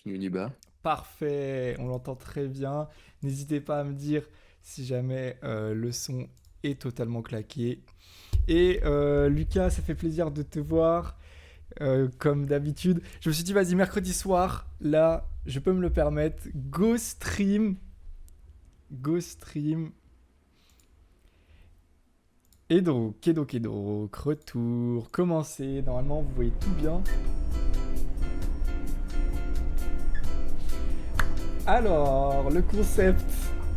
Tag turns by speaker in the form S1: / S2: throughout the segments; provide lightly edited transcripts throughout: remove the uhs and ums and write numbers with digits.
S1: continue du bas.
S2: Parfait, on l'entend très bien. N'hésitez pas à me dire si jamais le son est totalement claqué. Et Lucas, ça fait plaisir de te voir. Comme d'habitude, je me suis dit, vas-y, mercredi soir, là, je peux me le permettre. Go stream. Go stream. Et donc, retour, commencez. Normalement, vous voyez tout bien. Alors, le concept.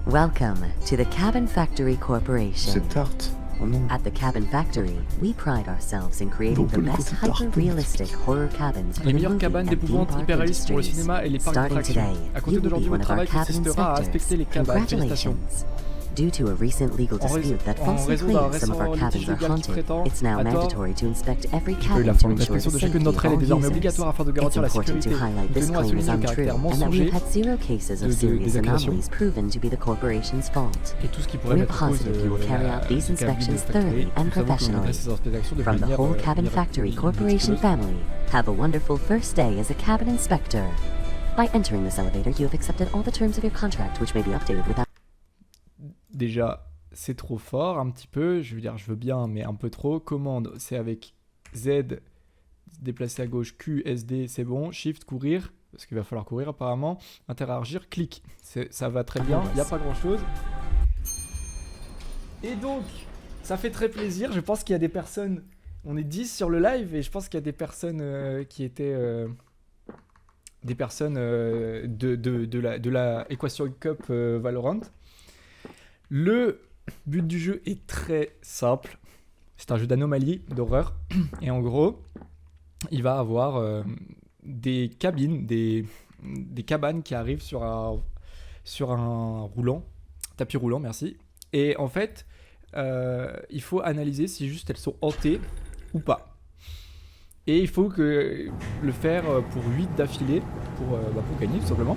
S3: Welcome to the Cabin Factory Corporation.
S1: C'est tarte. Oh non.
S3: At the Cabin Factory, we pride ourselves in creating the best hyper-realistic horror cabins for
S2: Les
S3: the
S2: meilleures
S3: movie
S2: cabanes
S3: and
S2: d'épouvante
S3: theme park
S2: hyper-réalistes pour le
S3: industries.
S2: cinéma et les parcs
S3: Starting
S2: d'attractions.
S3: today,
S2: À compter
S3: you will be
S2: d'aujourd'hui,
S3: one
S2: votre
S3: of our
S2: travail
S3: cabin
S2: consistera à inspecter les
S3: inspectors.
S2: cabanes. Félicitations.
S3: Congratulations. Due to a recent legal dispute that
S2: En
S3: falsely
S2: raison d'un
S3: claims some of our
S2: récent
S3: cabins
S2: litige
S3: are
S2: légal qui
S3: haunted,
S2: prétend,
S3: it's now
S2: à tort,
S3: mandatory to inspect every
S2: la
S3: cabin to
S2: forme
S3: ensure the
S2: d'inspection de
S3: safety
S2: chacune d'entre
S3: of
S2: elles est
S3: all
S2: désormais
S3: users.
S2: obligatoire afin de
S3: It's
S2: garantir la
S3: important
S2: sécurité.
S3: to highlight
S2: Nous
S3: this
S2: tenons à
S3: claim is
S2: souligner le
S3: untrue
S2: caractère
S3: and that we
S2: mensonger
S3: have had zero cases of
S2: des
S3: serious
S2: accusations
S3: anomalies proven to be the corporation's fault.
S2: et tout ce qui pourrait
S3: We're
S2: mettre en cause
S3: positive you will carry out these inspections thoroughly and professionally. From the whole Cabin Factory Corporation family, have a wonderful first day as a cabin inspector. By entering this elevator, you have accepted all the terms of your contract, which may be updated without...
S2: Déjà, c'est trop fort un petit peu. Je veux dire, je veux bien, mais un peu trop. Commande, c'est avec Z, déplacer à gauche, Q, SD, c'est bon. Shift, courir, parce qu'il va falloir courir apparemment. Interagir, clic. Ça va très bien, il n'y a pas grand-chose. Et donc, ça fait très plaisir. Je pense qu'il y a des personnes... On est 10 sur le live et je pense qu'il y a des personnes qui étaient... des personnes de la Equation Cup Valorant. Le but du jeu est très simple. C'est un jeu d'anomalie, d'horreur. Et en gros, il va avoir des cabines, des cabanes qui arrivent sur un roulant, tapis roulant, merci. Et en fait, il faut analyser si juste elles sont hantées ou pas. Et il faut le faire pour 8 d'affilée pour gagner tout simplement.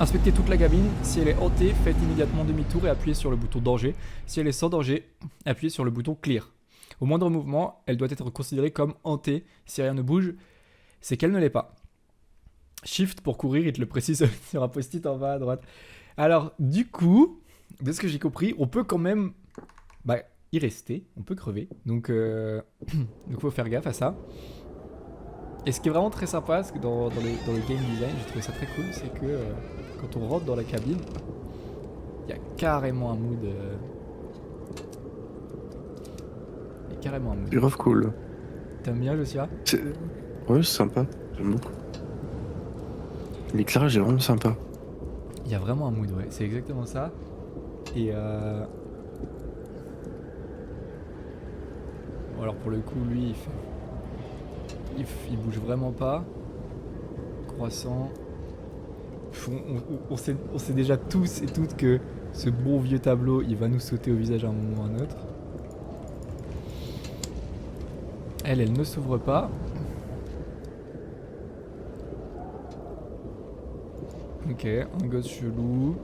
S2: Inspectez toute la cabine. Si elle est hantée, faites immédiatement demi-tour et appuyez sur le bouton danger. Si elle est sans danger, appuyez sur le bouton clear. Au moindre mouvement, elle doit être considérée comme hantée. Si rien ne bouge, c'est qu'elle ne l'est pas. Shift pour courir, il te le précise sur un post-it en bas à droite. Alors, du coup, de ce que j'ai compris, on peut quand même y rester. On peut crever. Donc, il faut faire gaffe à ça. Et ce qui est vraiment très sympa, parce que dans le game design, j'ai trouvé ça très cool, c'est que quand on rentre dans la cabine, il y a carrément un mood. Il y a carrément un mood.
S1: C'est grave cool.
S2: T'aimes bien, Josia ?
S1: Ouais, c'est sympa. J'aime beaucoup. L'éclairage est vraiment sympa.
S2: Il y a vraiment un mood, ouais. C'est exactement ça. Et bon, alors pour le coup, lui, il bouge vraiment pas. Croissant. On sait déjà tous et toutes que ce bon vieux tableau, il va nous sauter au visage à un moment ou à un autre. Elle ne s'ouvre pas. Ok, un gosse chelou.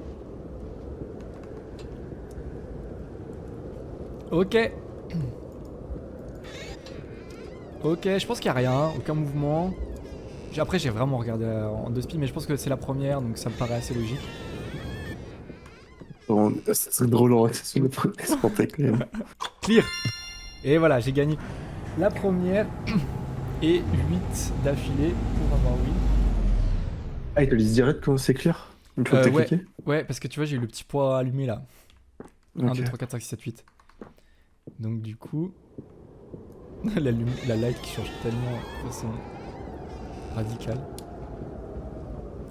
S2: Ok. Ok, je pense qu'il n'y a rien, aucun mouvement. Après, j'ai vraiment regardé en 2 speed, mais je pense que c'est la première, donc ça me paraît assez logique.
S1: Bon, c'est drôle, hein. C'est le premier spectacle.
S2: Clear. Et voilà, j'ai gagné la première et 8 d'affilée pour avoir win.
S1: Ah, il te dit direct quand c'est clear une fois que t'as cliqué.
S2: Ouais, parce que tu vois, j'ai eu le petit point allumé là.
S1: Ok.
S2: 1, 2, 3, 4, 5, 6, 7, 8. Donc du coup, la light qui change tellement de façon radicale.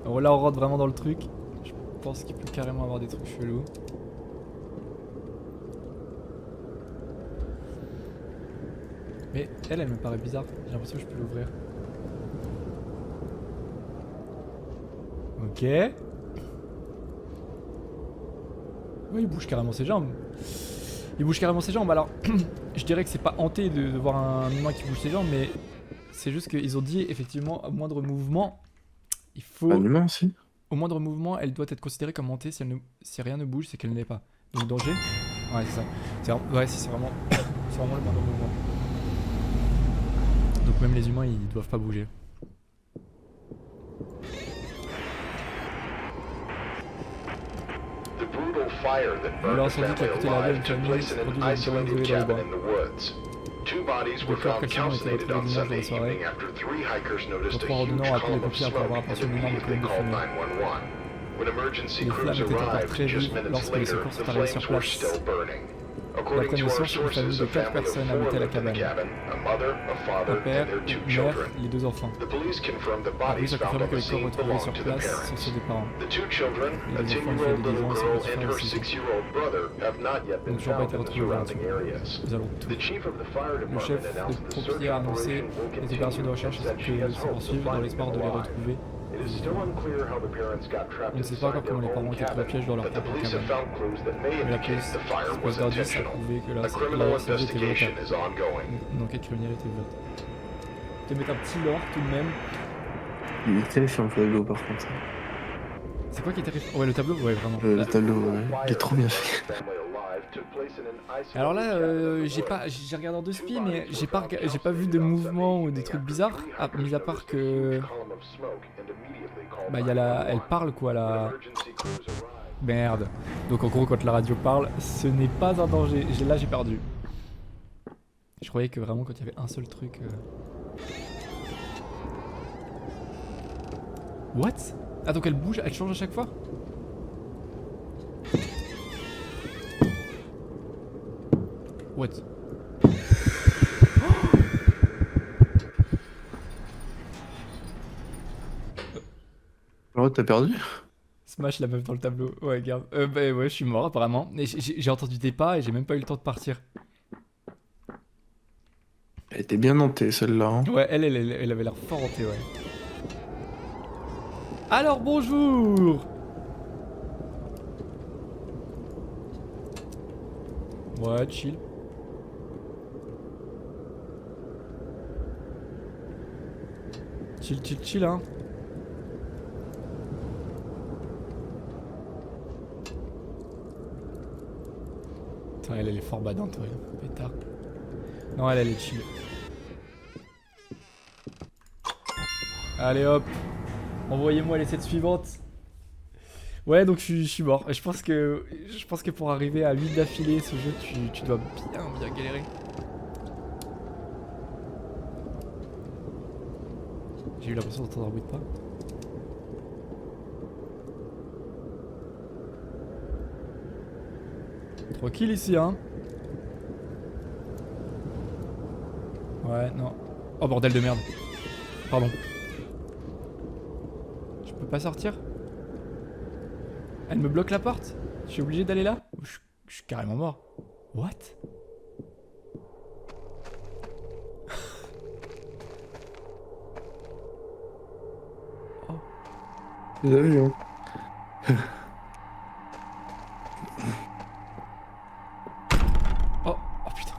S2: Alors là, on rentre vraiment dans le truc. Je pense qu'il peut carrément avoir des trucs chelous. Mais elle me paraît bizarre. J'ai l'impression que je peux l'ouvrir. Ok. Oui, il bouge carrément ses jambes. Alors, je dirais que c'est pas hanté de voir un humain qui bouge ses jambes, mais c'est juste qu'ils ont dit effectivement, au moindre mouvement, il faut.
S1: Un humain aussi.
S2: Au moindre mouvement, elle doit être considérée comme hantée. Si rien ne bouge, c'est qu'elle ne l'est pas. Donc danger. Ouais, c'est ça. C'est vraiment, c'est vraiment le moindre mouvement. Donc même les humains, ils doivent pas bouger.
S4: brutal fire that burned the family alive took place in an isolated cabin in the woods. Two bodies were found calcinated on Sunday evening after 3 hikers noticed a huge column of smoke and immediately called 911. When emergency crews arrived just minutes later, the flames were still burning. According to our sources, a family of 4 lived in the cabin, a mother, a father,
S2: Un père,
S4: and their 2
S2: une mère,
S4: children.
S2: les 2 enfants.
S4: The police confirmed the
S2: La
S4: bodies
S2: police a
S4: found
S2: confirmé
S4: on
S2: que
S4: the
S2: les corps
S4: scene
S2: retrouvés
S4: belonged
S2: sur
S4: to the
S2: place
S4: parents.
S2: sont ceux des parents.
S4: The 2 children, a
S2: Les enfants,
S4: 10-year-old
S2: il y a des
S4: little
S2: gens,
S4: girl
S2: c'est
S4: and
S2: des
S4: her
S2: enfants,
S4: 6-year-old brother, have not yet been
S2: Donc, ils n'ont pas
S4: found
S2: été
S4: in the
S2: retrouvés
S4: surrounding areas.
S2: aux alentours.
S4: The chief of the fire
S2: Le chef
S4: department announced
S2: de
S4: the search
S2: pompiers a annoncé
S4: operation will
S2: les opérations de
S4: continue,
S2: recherche
S4: but said she has
S2: se
S4: hopes of
S2: poursuivent dans
S4: finding
S2: l'espoir
S4: them
S2: de les
S4: alive.
S2: retrouver.
S4: It is still unclear how the parents got trapped
S2: On ne sait pas encore
S4: inside
S2: comment les
S4: their
S2: parents
S4: own
S2: ont été pris au
S4: cabin,
S2: piège dans leur
S4: but the
S2: propre
S4: police have
S2: cabane.
S4: found clues that may
S2: Mais la
S4: indicate
S2: police,
S4: the fire was
S2: espèce d'indice, a
S4: intentional.
S2: prouvé que
S4: A criminal
S2: l'incendie était
S4: investigation
S2: volontaire.
S4: is ongoing.
S2: Une enquête criminelle était ouverte. Je vais mettre un petit lore tout de même.
S1: Il est terrifiant le tableau par contre.
S2: C'est quoi qui est terrifiant? Ouais, le tableau, ouais, vraiment.
S1: Le tableau, ouais. Il est trop bien fait.
S2: Alors là, j'ai regardé en 2 spies, mais j'ai pas vu de mouvement ou des trucs bizarres, mis à part que bah y a elle parle quoi la merde. Donc en gros quand la radio parle, ce n'est pas un danger. Là j'ai perdu. Je croyais que vraiment quand il y avait un seul truc. What? Ah donc elle bouge, elle change à chaque fois? What?
S1: Alors t'as perdu?
S2: Smash la meuf dans le tableau. Ouais, regarde. Bah ouais, je suis mort apparemment. Mais j'ai entendu des pas et j'ai même pas eu le temps de partir.
S1: Elle était bien hantée celle-là. Hein.
S2: Ouais, elle avait l'air fort hantée, ouais. Alors bonjour! Ouais, chill. Chill, hein. Putain, elle est fort badante, ouais. Pétard. Non, elle est chill. Allez hop. Envoyez-moi les 7 suivantes. Ouais, donc je suis mort. Je pense que pour arriver à 8 d'affilée, ce jeu, tu dois bien galérer. J'ai eu l'impression d'entendre un bruit de pas. Tranquille ici, hein. Ouais, non. Oh bordel de merde. Pardon. Je peux pas sortir? Elle me bloque la porte? Je suis obligé d'aller là? Je suis carrément mort. What? Oh.
S1: Vous avez vu, hein.
S2: Oh putain.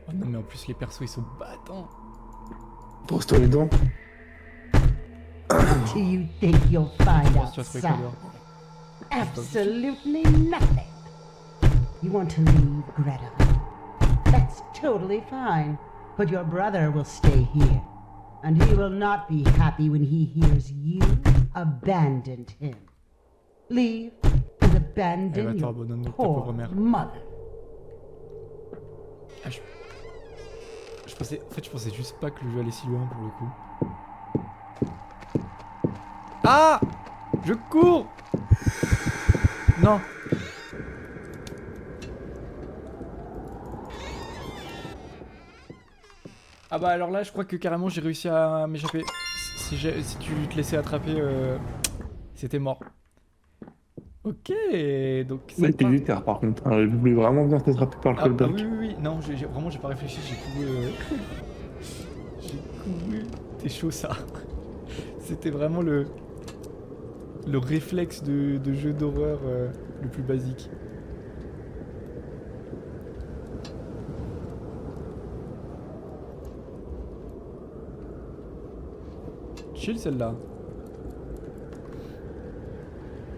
S2: Oh non mais en plus les persos ils sont battants.
S1: Brosse-toi les dents.
S5: What do you think you'll find
S2: Je pense que tu vas trouver quoi
S5: outside?
S2: dehors.
S5: Absolutely nothing. You want to leave, Greta? That's totally fine. But your brother will stay here. And he will not be happy when he hears you abandoned him. Leave and abandon
S2: attends,
S5: your
S2: abandonne ta
S5: poor
S2: pauvre mère.
S5: mother.
S2: Ah, je pensais juste pas que le jeu allait si loin pour le coup. Ah! Je cours! Non! Ah bah alors là je crois que carrément j'ai réussi à m'échapper. Si tu te laissais attraper, c'était mort. Ok, donc ça
S1: Mais t'es
S2: part.
S1: lutter par contre. Hein. Je voulais vraiment bien t'attraper par le
S2: Ah
S1: callback.
S2: oui. Non, vraiment j'ai pas réfléchi, j'ai couru. J'ai couru. T'es chaud ça. C'était vraiment le réflexe de jeu d'horreur le plus basique. Chill celle-là.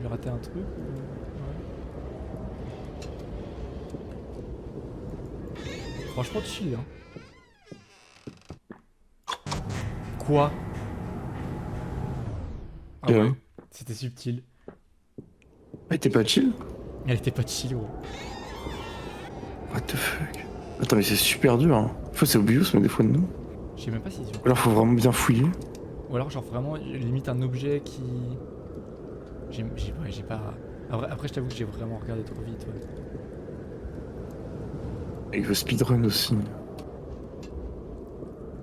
S2: J'ai raté un truc ou... Ouais. Franchement chill hein. Quoi? Ah
S1: Et
S2: ouais.
S1: ouais.
S2: C'était subtil.
S1: Elle était pas chill?
S2: Elle était pas chill, gros.
S1: What the fuck? Attends, mais c'est super dur, hein. Faut c'est obvious, mais des fois non.
S2: Je sais même pas si c'est...
S1: Ou alors faut vraiment bien fouiller.
S2: Ou alors genre vraiment limite un objet qui... J'ai pas... Après je t'avoue que j'ai vraiment regardé trop vite, ouais.
S1: Et il veut speedrun aussi.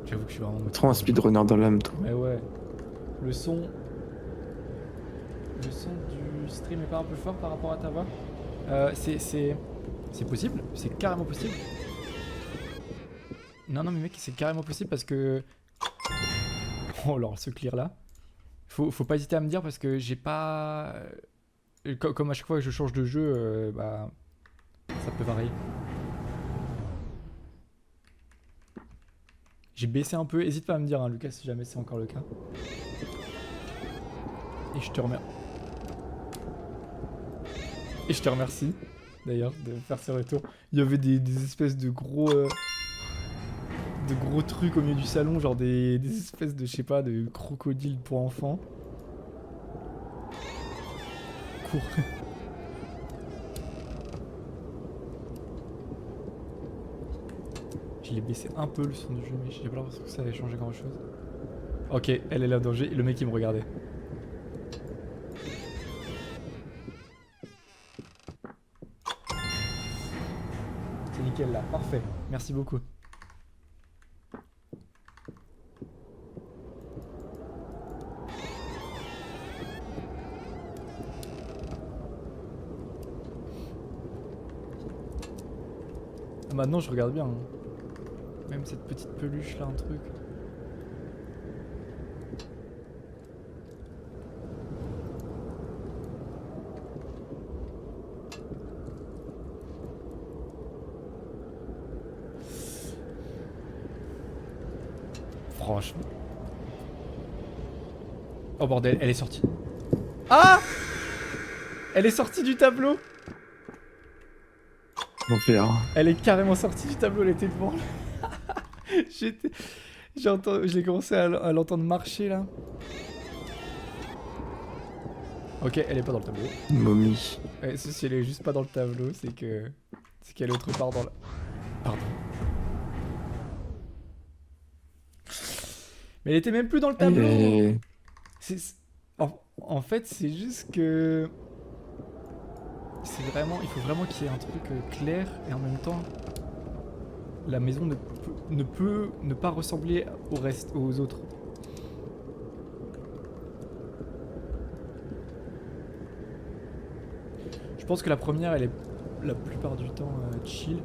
S2: J'avoue que je suis vraiment...
S1: Trop un speedrunner dans l'âme, toi.
S2: Mais ouais. Le son du stream est pas un peu fort par rapport à ta voix? C'est possible, c'est carrément possible. Non mais mec, c'est carrément possible parce que... Oh alors ce clear là. Faut pas hésiter à me dire parce que j'ai pas... Comme à chaque fois que je change de jeu, bah... ça peut varier. J'ai baissé un peu, hésite pas à me dire hein, Lucas si jamais c'est encore le cas. Et je te remercie. Et je te remercie d'ailleurs de faire ce retour. Il y avait des espèces de gros trucs au milieu du salon, genre des espèces de, je sais pas, de crocodiles pour enfants. Cours. Je l'ai baissé un peu le son du jeu, mais j'ai pas l'impression que ça avait changé grand chose. Ok, elle est là en danger, et le mec il me regardait. C'est nickel là, parfait, merci beaucoup. Maintenant je regarde bien. Hein. Même cette petite peluche là, un truc. Franchement. Oh bordel, elle est sortie. Ah! Elle est sortie du tableau.
S1: L'enfer.
S2: Elle est carrément sortie du tableau, elle était devant. J'ai commencé à l'entendre marcher là. Ok, elle est pas dans le tableau.
S1: Momie.
S2: Si elle est juste pas dans le tableau, c'est qu'elle est autre part dans la... Pardon. Mais elle était même plus dans le tableau. En fait, c'est juste que... Il faut vraiment qu'il y ait un truc clair et en même temps... La maison ne peut ne pas ressembler aux autres. Je pense que la première, elle est la plupart du temps chill.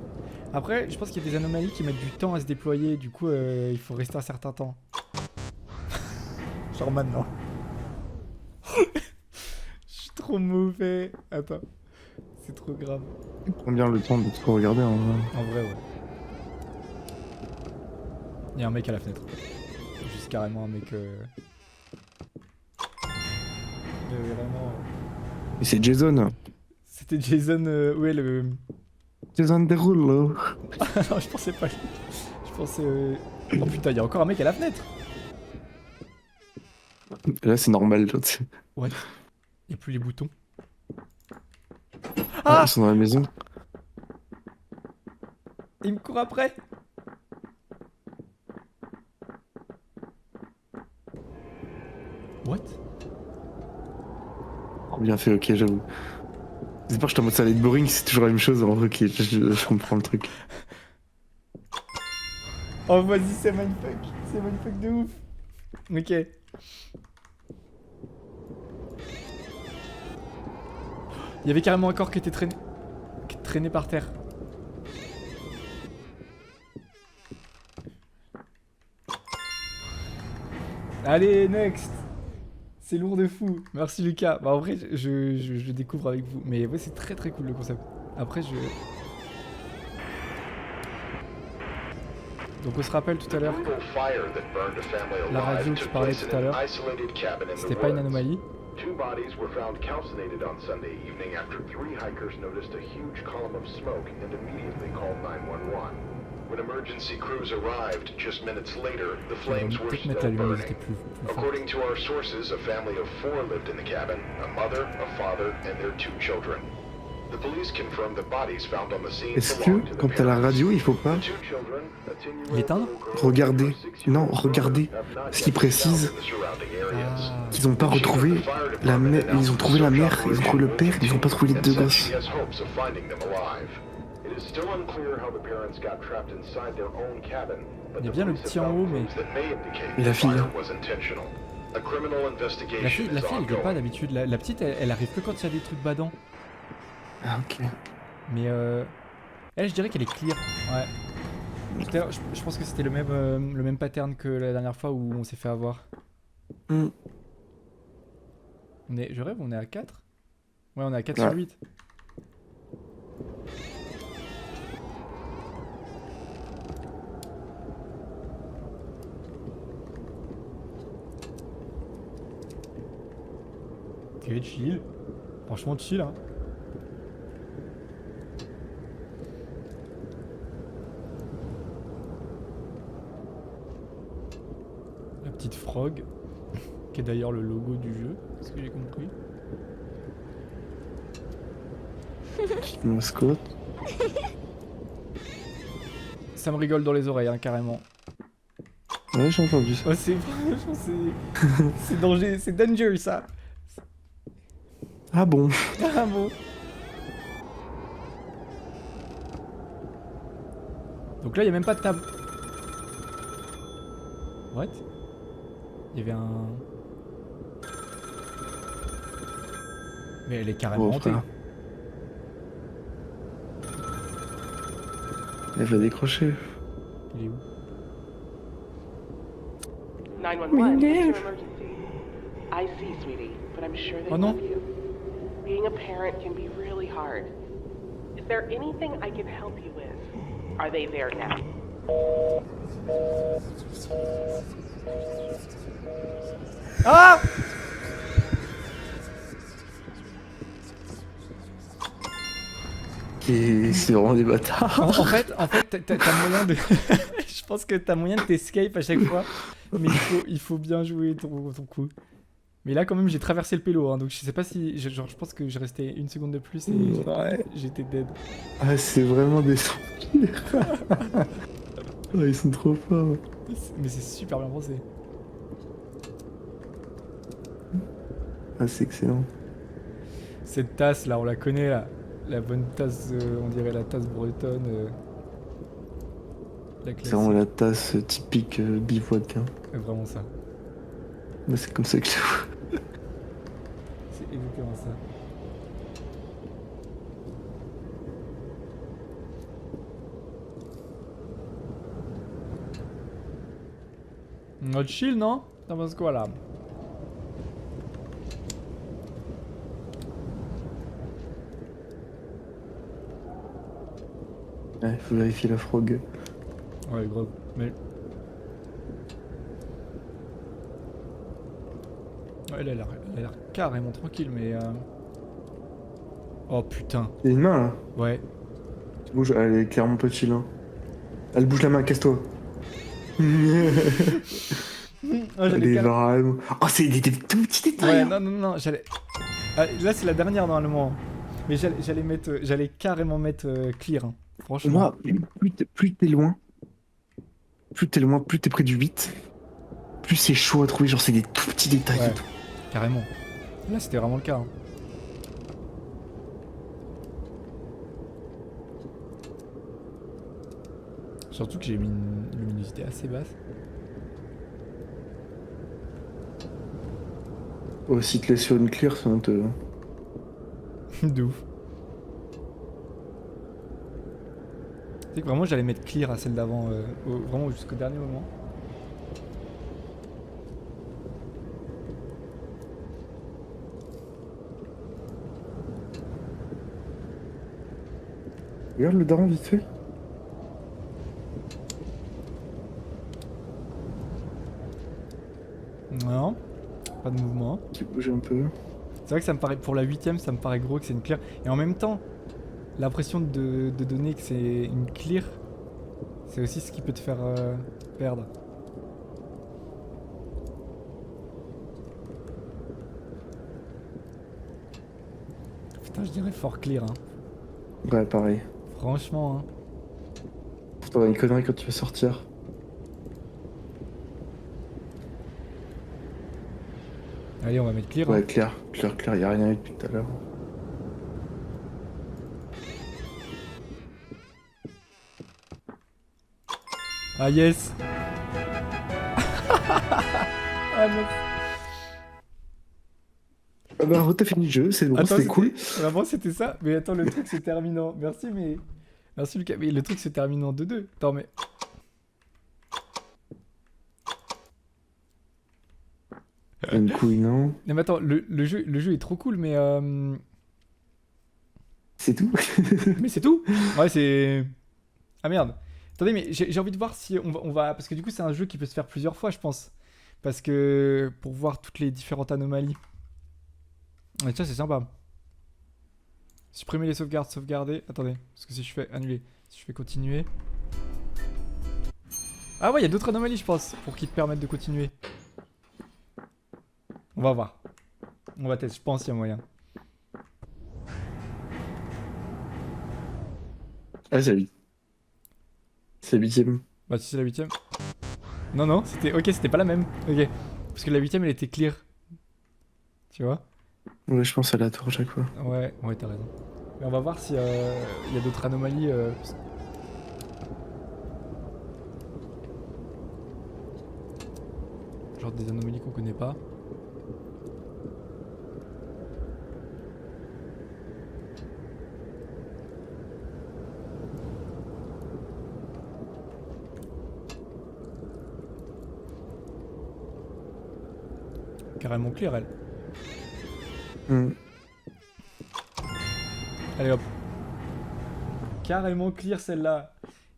S2: Après, je pense qu'il y a des anomalies qui mettent du temps à se déployer. Du coup, il faut rester un certain temps. Genre maintenant. Je suis trop mauvais. Attends. C'est trop grave.
S1: Prends bien le temps de tout regarder en vrai.
S2: En vrai, ouais. Il y a un mec à la fenêtre. Juste carrément un mec... vraiment...
S1: Et c'est Jason.
S2: C'était Jason... ouais, le...
S1: Jason Derulo.
S2: Non, je pensais pas lui. Je pensais... Oh putain, il y a encore un mec à la fenêtre.
S1: Là, c'est normal. Genre,
S2: Ouais. Il n'y a plus les boutons.
S1: Ah, ils sont dans la maison.
S2: Il me court après. What?
S1: Bien fait, ok, j'avoue. C'est pas que je t'en mode ça allait être boring, c'est toujours la même chose. Alors, ok, je comprends le truc.
S2: Oh, vas-y, c'est mindfuck. C'est mindfuck de ouf. Ok. Il y avait carrément un corps qui était traîné par terre. Allez, next. C'est lourd de fou. Merci Lucas. Bah en vrai, je découvre avec vous. Mais ouais, c'est très très cool le concept. Après, Donc on se rappelle tout à l'heure, la radio que je parlais tout à l'heure, c'était pas une anomalie.
S6: Two bodies were found calcinated on Sunday evening after 3 hikers noticed a huge column of smoke and immediately called 911. When emergency crews arrived just minutes later, the
S2: On va
S6: flames were
S2: peut-être mettre
S6: still
S2: la luminosité
S6: burning.
S2: plus fort.
S6: According to our sources, a family of 4 lived in the cabin, a mother, a father, and their 2 children. The police confirmed the bodies found on the scene
S1: Est-ce
S6: belonged
S1: que
S6: to the
S1: quand t'as la
S6: parents.
S1: radio, il faut pas
S6: The 2 children, a 10-year-old
S2: L'éteindre
S6: little girl
S1: regarder?
S6: and a 6-year-old
S1: Non,
S6: brother,
S1: regardez.
S6: have not
S1: Parce
S6: yet
S1: qu'ils
S6: been found
S1: précisent
S6: in the surrounding areas.
S2: Ah.
S1: qu'ils ont pas retrouvé la mère. Ils ont trouvé la mère, ils ont trouvé le père, ils ont pas trouvé les 2 gosses.
S2: Il y a bien le petit en haut, mais...
S1: Et la fille.
S2: La fille, elle gueule pas d'habitude. La petite, elle arrive que quand il y a des trucs badants.
S1: Ah, ok.
S2: Mais elle, je dirais qu'elle est clear. Ouais. Je pense que c'était le même pattern que la dernière fois où on s'est fait avoir.
S1: Hmm.
S2: Je rêve, on est à 4 ? Ouais, on est à 4
S1: Ouais.
S2: sur 8. Ok, chill. Franchement chill, hein. La petite frog, qui est d'ailleurs le logo du jeu, ce que j'ai compris.
S1: Petite mascotte.
S2: Ça me rigole dans les oreilles, hein, carrément.
S1: Ouais, j'ai entendu ça.
S2: Oh, c'est franchement, c'est danger, c'est danger ça.
S1: Ah bon?
S2: Ah bon. Donc là, il y a même pas de table. What? Il y avait un... Mais elle est carrément
S1: Oh,
S2: hantée.
S1: frère. Elle va décrocher.
S2: Il est où?
S7: 911, what's your emergency? I see, sweetie, but I'm sure they
S2: Oh, no.
S7: love you. Being a parent can be really hard. Is there anything I can help you with? Are they there now?
S2: Ah!
S1: Et c'est vraiment des bâtards.
S2: En fait, t'as moyen de... Je pense que t'as moyen de t'escape à chaque fois. Mais il faut bien jouer ton coup. Mais là, quand même, j'ai traversé le pélo. Hein, donc, je sais pas si... je pense que j'ai resté une seconde de plus et
S1: Ouais.
S2: j'étais dead.
S1: Ah, c'est vraiment des souvenirs. Oh, ils sont trop forts.
S2: Mais c'est super bien pensé.
S1: Ah, c'est excellent.
S2: Cette tasse, là, on la connaît, là. La bonne tasse, on dirait la tasse bretonne. La
S1: C'est
S2: classique.
S1: vraiment la tasse typique bivouac. Hein.
S2: Vraiment ça.
S1: Moi, c'est comme ça que je la vois.
S2: C'est exactement ça. Chill, non? T'en penses quoi, là?
S1: Ouais, faut vérifier la frog.
S2: Ouais, grave. Mais... Ouais, elle a l'air carrément tranquille, mais... Oh, putain.
S1: Il y a une main, là.
S2: Ouais.
S1: Tu bouges, elle est clairement pas chill. Hein. Elle bouge la main, casse-toi.
S2: Oh,
S1: Elle est vraiment... Oh, c'est des tout petits détails.
S2: Ouais,
S1: hein.
S2: non, j'allais... Ah, là, c'est la dernière, normalement. Mais j'allais carrément mettre clear, hein. Franchement.
S1: Moi, plus t'es loin, plus t'es près du 8, plus c'est chaud à trouver. Genre, c'est des tout petits détails
S2: Ouais.
S1: et tout.
S2: Carrément. Là, c'était vraiment le cas. Hein. Surtout que j'ai mis une luminosité assez basse.
S1: Oh, si te laisses sur une clear, sinon te...
S2: De ouf. Tu sais que vraiment, j'allais mettre clear à celle d'avant, vraiment jusqu'au dernier moment.
S1: Regarde le daron vite fait.
S2: Non, pas de mouvement.
S1: Qui bouge un peu.
S2: C'est vrai que ça me paraît, pour la 8ème, ça me paraît gros que c'est une clear. Et en même temps, l'impression de donner que c'est une clear, C'est aussi ce qui peut te faire perdre. Putain, je dirais fort clear, hein.
S1: Ouais, pareil.
S2: Franchement, hein.
S1: Faut t'avoir une connerie quand tu vas sortir.
S2: Allez, on va mettre clear.
S1: Ouais,
S2: Hein.
S1: clair, y a rien eu depuis tout à l'heure.
S2: Ah yes. Ah non.
S1: Ah bah, t'as fini le jeu, c'est bon,
S2: Attends,
S1: c'était cool.
S2: Vraiment, c'était ça. Mais attends, le truc se termine en. Merci, mais. Merci, Lucas. Mais le truc se termine en 2-2. Attends, mais.
S1: Une couille, non?
S2: Non, mais attends, le jeu est trop cool, mais.
S1: C'est tout?
S2: Mais c'est tout. Ouais, c'est. Ah merde. Attendez, mais j'ai envie de voir si on va. Parce que du coup, c'est un jeu qui peut se faire plusieurs fois, je pense. Parce que. Pour voir toutes les différentes anomalies. Et ça, c'est sympa. Supprimer les sauvegardes, sauvegarder. Attendez, parce que si je fais annuler, si je fais continuer. Ah ouais, il y a d'autres anomalies, je pense, pour qui te permettent de continuer. On va voir. On va tester, je pense qu'il y a moyen.
S1: Ah, c'est la 8. C'est la 8ème.
S2: Bah, si c'est la 8ème. Non, non, c'était. Ok, c'était pas la même. Ok. Parce que la 8ème, elle était clear. Tu vois?
S1: Ouais, je pense à la tour à chaque fois.
S2: Ouais, ouais, t'as raison. Mais on va voir s'il y a d'autres anomalies. Genre des anomalies qu'on connaît pas. Carrément clear, elle. Allez hop. Carrément clear celle-là.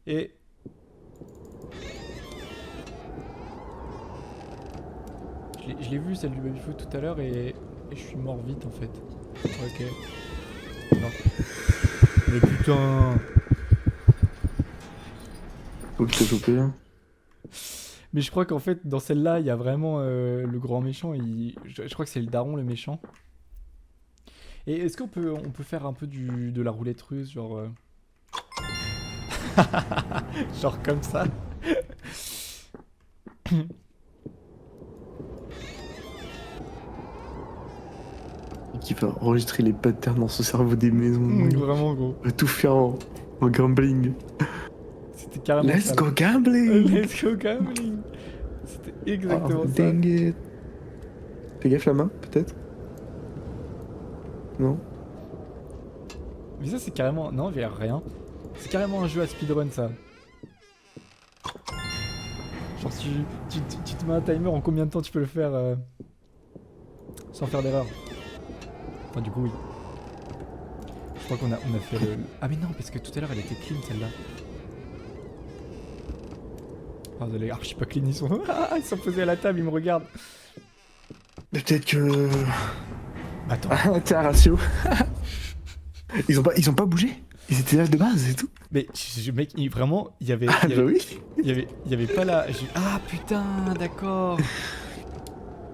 S2: Et... Je l'ai vu celle du baby-foot tout à l'heure et je suis mort vite en fait. Ok. Non. Mais putain.
S1: Faut que je t'ai chopé, hein.
S2: Mais je crois qu'en fait dans celle-là il y a vraiment le grand méchant. Je crois que c'est le daron le méchant. Et est-ce qu'on peut faire un peu de la roulette russe, genre... genre comme ça.
S1: Et qui va enregistrer les patterns dans son cerveau des maisons.
S2: Vraiment gros.
S1: Va tout faire en gambling.
S2: C'était carrément
S1: Let's
S2: ça.
S1: go gambling!
S2: Let's go gambling. C'était exactement
S1: Oh,
S2: ça.
S1: dang it. Fais gaffe la main, peut-être? Non?
S2: Mais ça c'est carrément... Non, il y a rien. C'est carrément un jeu à speedrun ça. Genre tu te mets un timer en combien de temps tu peux le faire sans faire d'erreur. Enfin du coup oui. Je crois qu'on a fait le... Ah mais non, parce que tout à l'heure elle était clean celle-là. Oh désolé, je suis pas clean, ils sont posés à la table, ils me regardent.
S1: Mais peut-être que...
S2: Attends.
S1: T'es un ratio. Ils ont pas bougé. Ils étaient là de base et tout.
S2: Mais mec, vraiment, il y avait...
S1: Ah bah oui.
S2: Il y avait pas la... Ah putain, d'accord.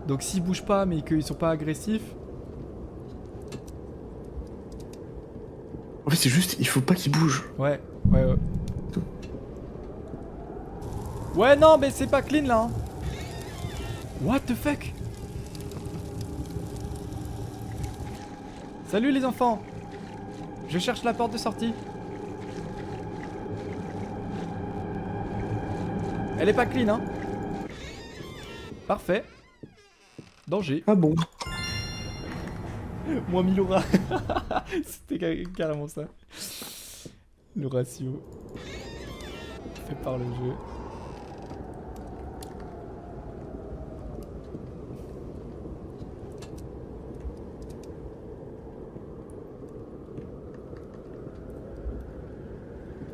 S2: Donc s'ils bougent pas mais qu'ils sont pas agressifs...
S1: En fait c'est juste, il faut pas qu'ils bougent.
S2: Ouais. Ouais non mais c'est pas clean là hein. What the fuck? Salut les enfants. Je cherche la porte de sortie. Elle est pas clean hein. Parfait. Danger.
S1: Ah bon?
S2: Moi Milora. C'était carrément ça. Le ratio fait par le jeu.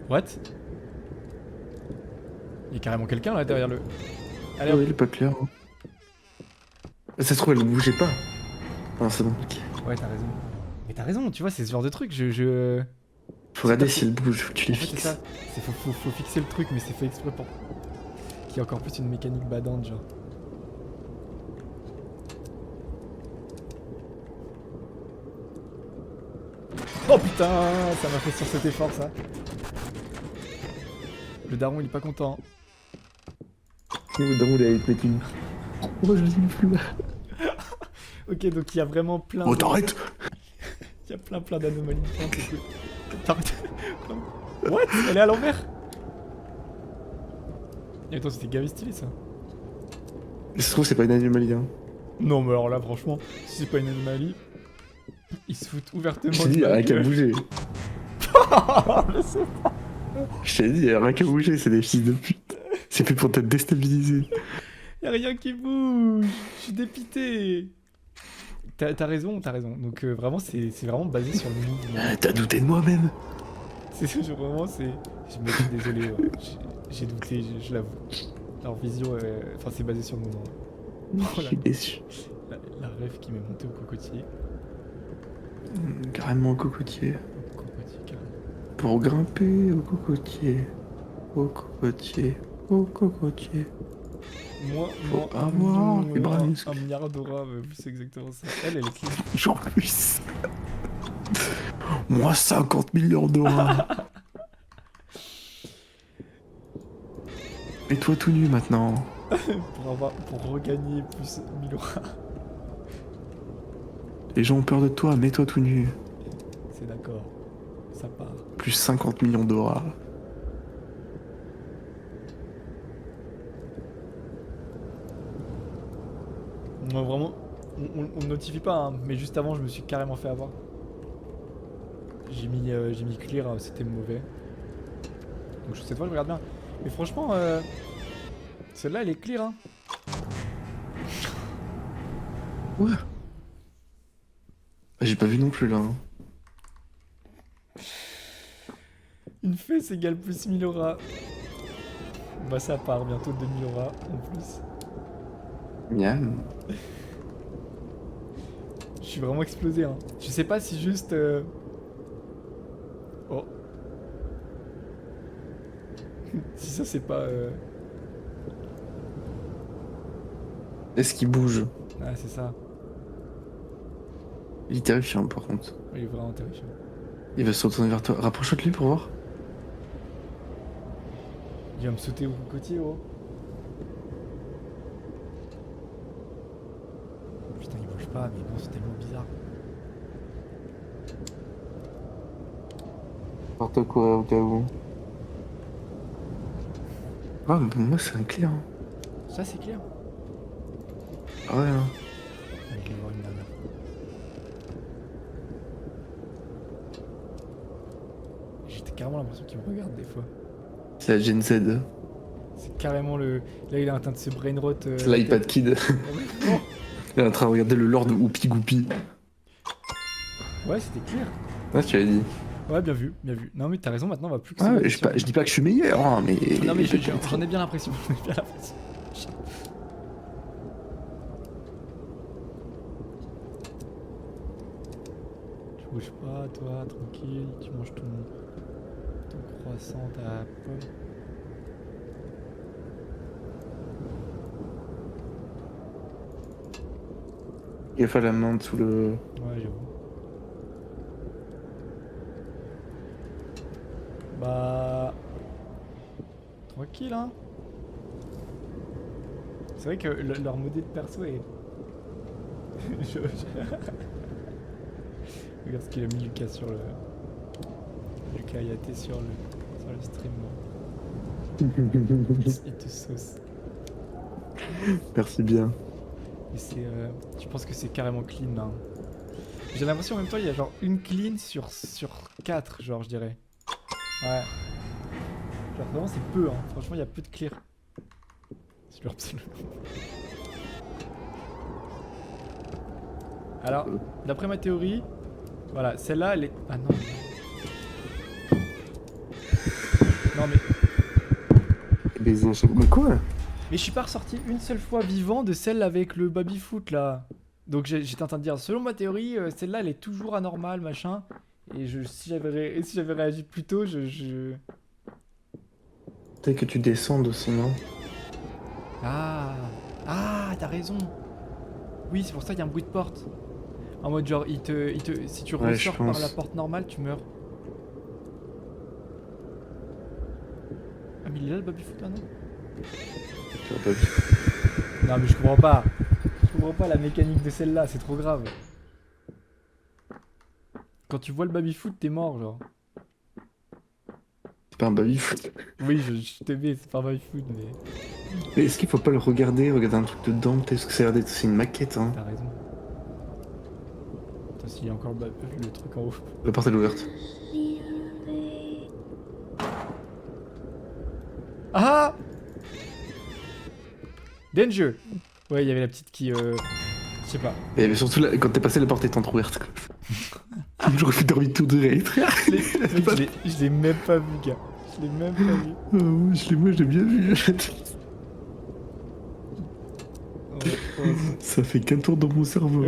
S2: What? Il y a carrément quelqu'un là derrière le... Allez,
S1: Ah oui, il est pas clair. Hein. Ça se trouve, elle ne bougeait pas. Ah, c'est bon, ok.
S2: Ouais, t'as raison. Mais t'as raison, tu vois, c'est ce genre de truc,
S1: Faut regarder si elle bouge, faut que tu les
S2: En fait, c'est
S1: fixes.
S2: ça. Faut fixer le truc, mais c'est fait exprès pour qu'il y ait encore plus une mécanique badante, genre. Oh putain, ça m'a fait sursauter fort ça. Le daron il est pas content.
S1: Le daron il allait te mettre une. Oh, je l'aime plus là.
S2: Ok, donc il y a vraiment plein.
S1: Oh, t'arrêtes!
S2: Il y a plein d'anomalies. Oh, c'est cool. T'arrêtes. What? Elle est à l'envers? Et attends, c'était gavé stylé ça.
S1: Ça se trouve, c'est pas une anomalie, hein.
S2: Non, mais alors là, franchement, si c'est pas une anomalie, ils se foutent ouvertement.
S1: Je t'ai dit, y'a rien qu'à bouger. Je t'ai dit, y'a rien qu'à bouger, c'est des fils de pute. C'est fait pour te déstabiliser.
S2: Y'a rien qui bouge. Je suis dépité. T'as raison, t'as raison. Donc vraiment, c'est vraiment basé sur le mouvement.
S1: T'as douté de moi-même.
S2: C'est vraiment, c'est. Je me dis désolé, ouais. J'ai douté, je l'avoue. Leur vision, enfin, c'est basé sur le mouvement.
S1: Je suis déçu.
S2: La rêve qui m'est montée au cocotier.
S1: Carrément au cocotier.
S2: Au cocotier, carrément.
S1: Pour grimper au cocotier. Au cocotier. Au cocotier.
S2: Moi,
S1: Faut avoir les bras musclés.
S2: 1 milliard d'aura, c'est exactement ça. Elle est clean.
S1: J'en plus. Moi 50 millions d'aura. Mets-toi tout nu maintenant.
S2: pour regagner plus 1000 aura.
S1: Les gens ont peur de toi, mets-toi tout nu.
S2: C'est d'accord. Ça part.
S1: Plus 50 millions d'aura.
S2: Non, vraiment, on me notifie pas, hein, mais juste avant, je me suis carrément fait avoir. J'ai mis clear, c'était mauvais. Donc cette fois, je regarde bien. Mais franchement, celle-là, elle est clear, hein.
S1: Ouais. J'ai pas vu non plus là. Hein.
S2: Une fesse égale plus 1000 aura. Bah ça part bientôt 2000 aura en plus.
S1: Miam.
S2: Je suis vraiment explosé, hein. Je sais pas si juste... Oh. Si ça c'est pas...
S1: Est-ce qu'il bouge?
S2: Ah c'est ça.
S1: Il est terrifiant par contre.
S2: Il est vraiment terrifiant.
S1: Il va se retourner vers toi. Rapproche-toi de lui pour voir.
S2: Il va me sauter au cocotier, oh. Putain, il bouge pas, mais bon, c'est tellement bizarre.
S1: N'importe quoi au cas où. Ah, mais pour moi c'est un clear. Hein.
S2: Ça, c'est clair.
S1: Ah ouais, hein.
S2: Je vais voir une dernière. J'ai carrément l'impression qu'il me regarde des fois.
S1: C'est la Gen Z.
S2: C'est carrément le... Là, il est en train de se brainrot.
S1: C'est l'iPad Kid.
S2: Oh.
S1: Il est en train de regarder le Lord Whoopi Goopy.
S2: Ouais, c'était clair.
S1: Ouais, tu l'as dit.
S2: Ouais, bien vu, bien vu. Non, mais t'as raison, maintenant on va plus que
S1: Ah,
S2: ça.
S1: je dis pas que je suis meilleur, hein, mais.
S2: Non, mais j'en ai bien l'impression. J'en ai bien l'impression. Tu bouges pas, toi, tranquille. Tu manges ton croissant, ta pomme.
S1: Il faut la main sous le.
S2: Ouais, j'avoue. Bah... Tranquille, hein. C'est vrai que leur modèle de perso est... Regarde ce qu'il a mis Lucas sur le... Lucas Ayaté sur le stream. Il te sauce.
S1: Merci bien.
S2: Et c'est... Je pense que c'est carrément clean, là. J'ai l'impression en même temps il y a genre une clean sur 4, genre je dirais. Ouais. Genre vraiment c'est peu, hein. Franchement il y a peu de clear. C'est absolument. Alors, d'après ma théorie, voilà, celle-là elle est... Ah non. Non mais...
S1: Mais quoi?
S2: Mais je suis pas ressorti une seule fois vivant de celle avec le baby-foot là. Donc j'étais en train de dire, selon ma théorie, celle-là elle est toujours anormale, machin. Et si j'avais réagi plus tôt,
S1: Peut-être que tu descendes aussi, non?
S2: Ah, t'as raison. Oui, c'est pour ça qu'il y a un bruit de porte. En mode genre, si tu
S1: Ouais,
S2: ressors
S1: je
S2: par
S1: pense.
S2: la porte normale, tu meurs. Ah mais il est là le baby-foot là, non?
S1: Tu l'as pas vu.
S2: Non mais je comprends pas. Je comprends pas la mécanique de celle-là, c'est trop grave. Quand tu vois le baby-foot, t'es mort genre.
S1: C'est pas un baby-foot.
S2: Oui, je t'aimais, c'est pas un baby-foot, mais
S1: Mais est-ce qu'il faut pas le regarder un truc dedans? Peut-être que ça a l'air d'être aussi une maquette, hein.
S2: t'as raison. Attends, s'il y a encore le truc en haut.
S1: La porte elle est ouverte.
S2: Ah! Danger! Ouais, il y avait la petite qui. Je sais pas.
S1: Et mais surtout, là, quand t'es passé, la porte est entrouverte. J'aurais pu dormir tout direct.
S2: Je l'ai même pas vu, gars. Je l'ai même pas vu.
S1: Moi, je l'ai bien vu. Ça fait qu'un tour dans mon cerveau.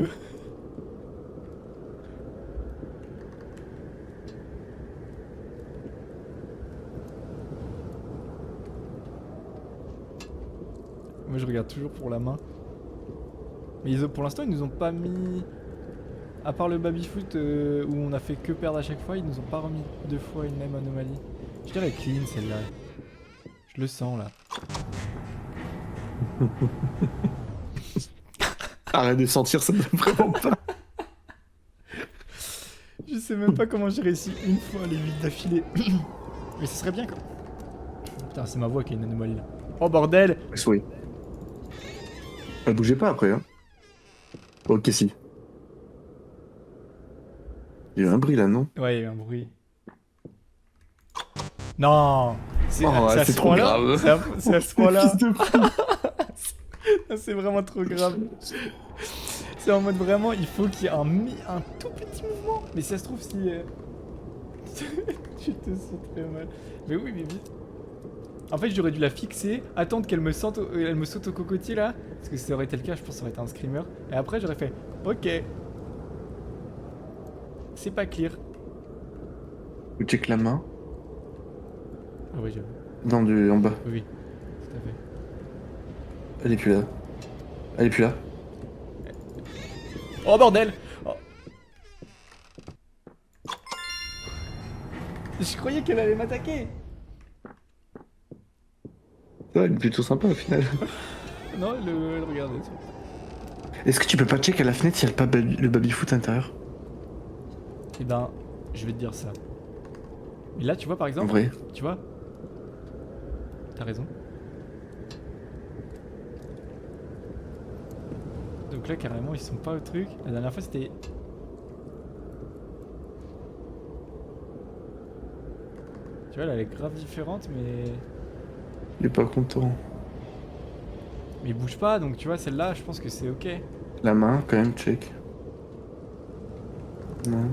S2: Moi, je regarde toujours pour la main. Mais pour l'instant, ils nous ont pas mis. À part le baby-foot où on a fait que perdre à chaque fois, ils nous ont pas remis 2 fois une même anomalie. Je dirais clean celle-là. Je le sens là.
S1: Arrête de sentir ça, vraiment pas.
S2: Je sais même pas comment j'ai réussi une fois les 8 d'affilée. Mais ce serait bien quoi. Putain, c'est ma voix qui a une anomalie là. Oh bordel!
S1: Oui. Elle bougeait pas après, hein. Ok, si. Il y a eu un bruit là, non?
S2: Ouais, il y a eu un bruit. Non! C'est
S1: Oh,
S2: à
S1: c'est
S2: ce
S1: trop
S2: point-là?
S1: grave.
S2: C'est à ce point-là?
S1: Fils de pute.
S2: C'est vraiment trop grave. C'est en mode vraiment, il faut qu'il y ait un tout petit mouvement. Mais si ça se trouve, si. Tu te sens très mal. Mais oui, mais vite. En fait, j'aurais dû la fixer, attendre qu'elle me saute au cocotier là. Parce que si ça aurait été le cas, je pense que ça aurait été un screamer. Et après, j'aurais fait ok. C'est pas clear.
S1: Ou check la main.
S2: Ah oui, j'avoue.
S1: En bas.
S2: Oui, oui. Tout à fait.
S1: Elle est plus là. Elle est plus là.
S2: Oh bordel! Oh. Je croyais qu'elle allait m'attaquer!
S1: Ouais, elle est plutôt sympa au final.
S2: Non, elle regardait.
S1: Est-ce que tu peux pas check à la fenêtre s'il y a le baby-foot à l'intérieur?
S2: Eh ben, je vais te dire ça. Mais là, tu vois par
S1: En
S2: exemple,
S1: vrai.
S2: tu vois? T'as raison. Donc là, carrément, ils sont pas au truc. La dernière fois, c'était... Tu vois, là, elle est grave différente, mais...
S1: Il est pas content.
S2: Mais il bouge pas, donc tu vois, celle-là, je pense que c'est ok.
S1: La main, quand même, check. Non.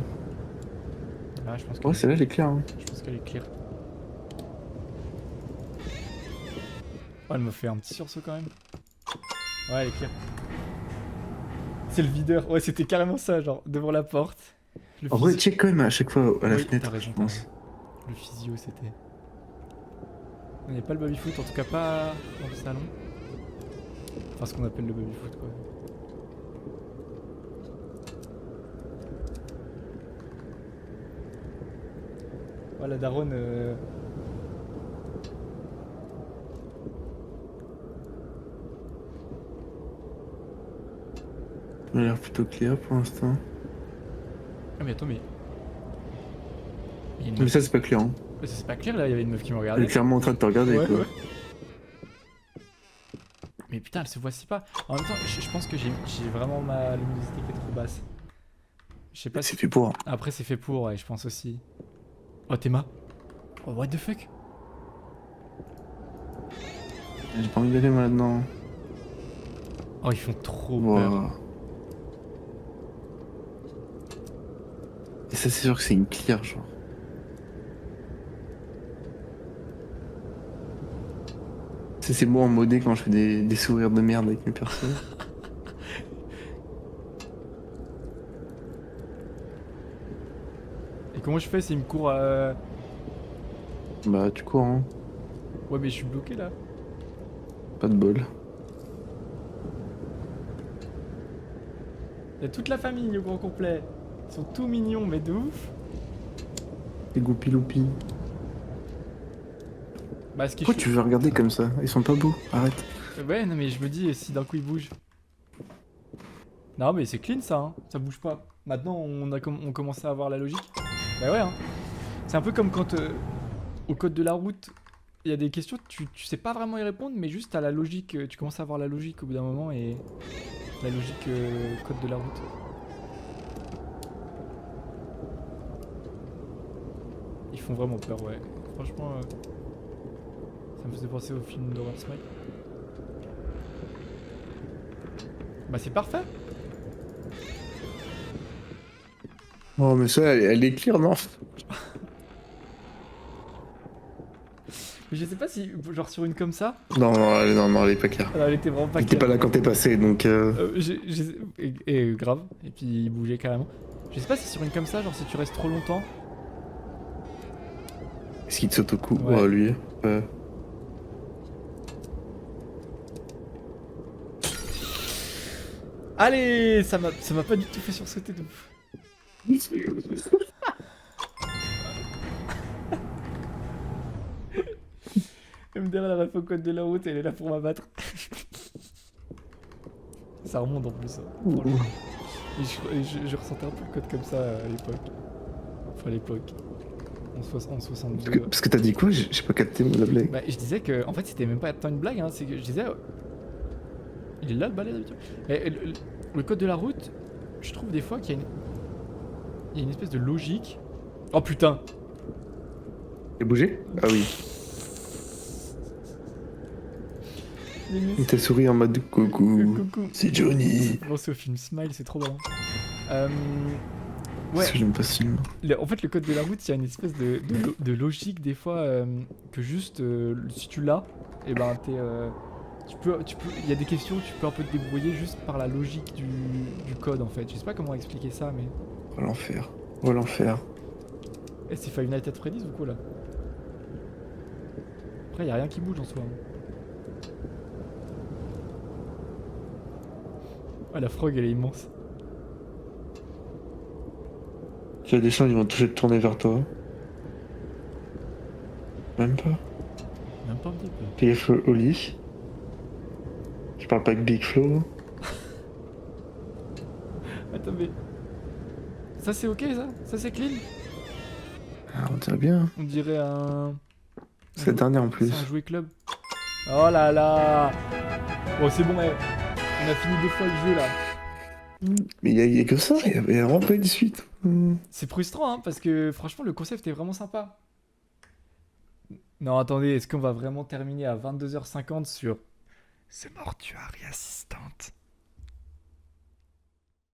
S2: Là, je pense
S1: Ouais, celle-là, elle est claire. Hein.
S2: Je pense qu'elle est clear. Oh, elle me fait un petit sursaut quand même. Ouais, elle est clear. C'est le videur. Ouais, c'était carrément ça, genre, devant la porte. Le
S1: En vrai,
S2: physio-
S1: check quand même à chaque fois à la
S2: Oui,
S1: fenêtre,
S2: t'as raison,
S1: je
S2: t'as
S1: pense.
S2: raison. Le physio, c'était... Il n'y a pas le baby-foot, en tout cas pas dans le salon. Enfin, ce qu'on appelle le baby-foot, quoi. Ouais, la daronne...
S1: Il a l'air plutôt clair pour l'instant.
S2: Ah mais attends, mais... Il y a une
S1: Mais
S2: meuf...
S1: ça, c'est pas clair. Hein.
S2: C'est pas clair, là, il y avait une meuf qui me
S1: Elle
S2: regardait.
S1: est clairement en train de te regarder,
S2: Ouais,
S1: quoi.
S2: ouais. Mais putain, elle se voit si pas. En même temps, je pense que j'ai vraiment ma luminosité qui est trop basse. Je sais pas
S1: C'est
S2: si...
S1: fait pour.
S2: Après, c'est fait pour, ouais, je pense aussi. Oh, Théma. Oh, what the fuck?
S1: J'ai pas envie d'aller moi là-dedans.
S2: Oh, ils font trop peur.
S1: Wow. Et ça, c'est sûr que c'est une clear, genre. C'est moi en modé quand je fais des sourires de merde avec mes personnes.
S2: Et comment je fais s'il me court
S1: Bah, tu cours, hein.
S2: Ouais, mais je suis bloqué là.
S1: Pas de bol.
S2: Il y a toute la famille au grand complet. Ils sont tout mignons, mais de ouf.
S1: Les goupiloupi.
S2: Bah, ce qui est
S1: Pourquoi tu veux regarder comme ça? Ils sont pas beaux, arrête.
S2: Ouais, non, mais je me dis, si d'un coup il bouge. Non, mais c'est clean ça, hein. Ça bouge pas. Maintenant, on commence à avoir la logique. Bah ouais, hein. C'est un peu comme quand au code de la route, il y a des questions, tu sais pas vraiment y répondre, mais juste à la logique, tu commences à avoir la logique au bout d'un moment et la logique code de la route. Ils font vraiment peur, ouais. Franchement, ça me faisait penser au film d'horreur Smile. Bah c'est parfait.
S1: Oh, mais ça, elle est clear, non?
S2: Mais je sais pas si, genre sur une comme ça,
S1: Non, elle est pas claire.
S2: elle était vraiment pas
S1: T'étais
S2: claire.
S1: pas là quand t'es passé, donc...
S2: Et grave, et puis il bougeait carrément. Je sais pas si sur une comme ça, genre si tu restes trop longtemps.
S1: Est-ce qu'il te saute au cou?
S2: Ouais.
S1: Oh, lui. Ouais.
S2: Allez, ça m'a pas du tout fait sursauter de ouf. MDR la ref au code de la route, elle est là pour m'abattre. Ça remonte en plus. Hein. Et je ressentais un peu le code comme ça à l'époque. Enfin à l'époque. En 62.
S1: Parce que t'as dit quoi? J'ai pas capté la blague.
S2: Bah je disais que en fait c'était même pas tant une blague, hein, c'est que je disais... Il est là le balai d'habitude. Le code de la route, je trouve des fois qu'il y a une espèce de logique. Oh putain.
S1: Il a bougé? Ah oui. Il t'a souri en mode coucou.
S2: Coucou.
S1: C'est Johnny.
S2: Bon, c'est au film Smile, c'est trop marrant. Ouais.
S1: Parce que j'aime pas ce film.
S2: En fait, le code de la route, il y a une espèce de logique des fois que juste si tu l'as, et ben t'es. Il y a des questions où tu peux un peu te débrouiller juste par la logique du code en fait. Je sais pas comment expliquer ça, mais.
S1: Oh l'enfer. Oh l'enfer.
S2: Eh, c'est Five Nights at Freddy's ou quoi là? Après, y a rien qui bouge en soi. Ah, la frog elle est immense.
S1: Tu as des gens, ils vont toucher de tourner vers toi. Même pas.
S2: Même pas un petit peu.
S1: Fais gaffe au lit. Je parle pas avec Big Flo.
S2: Attends, mais. Ça c'est ok ça? Ça c'est clean?
S1: Ah, on dirait bien.
S2: On dirait un.
S1: C'est la dernière en plus.
S2: C'est un jouet club. Oh là là. Bon, c'est bon, ouais. On a fini 2 fois le jeu là.
S1: Mais il y a que ça, il y a vraiment pas une suite.
S2: C'est frustrant, hein, parce que franchement, le concept est vraiment sympa. Non, attendez, est-ce qu'on va vraiment terminer à 22h50 sur... C'est mortuaire et assistante?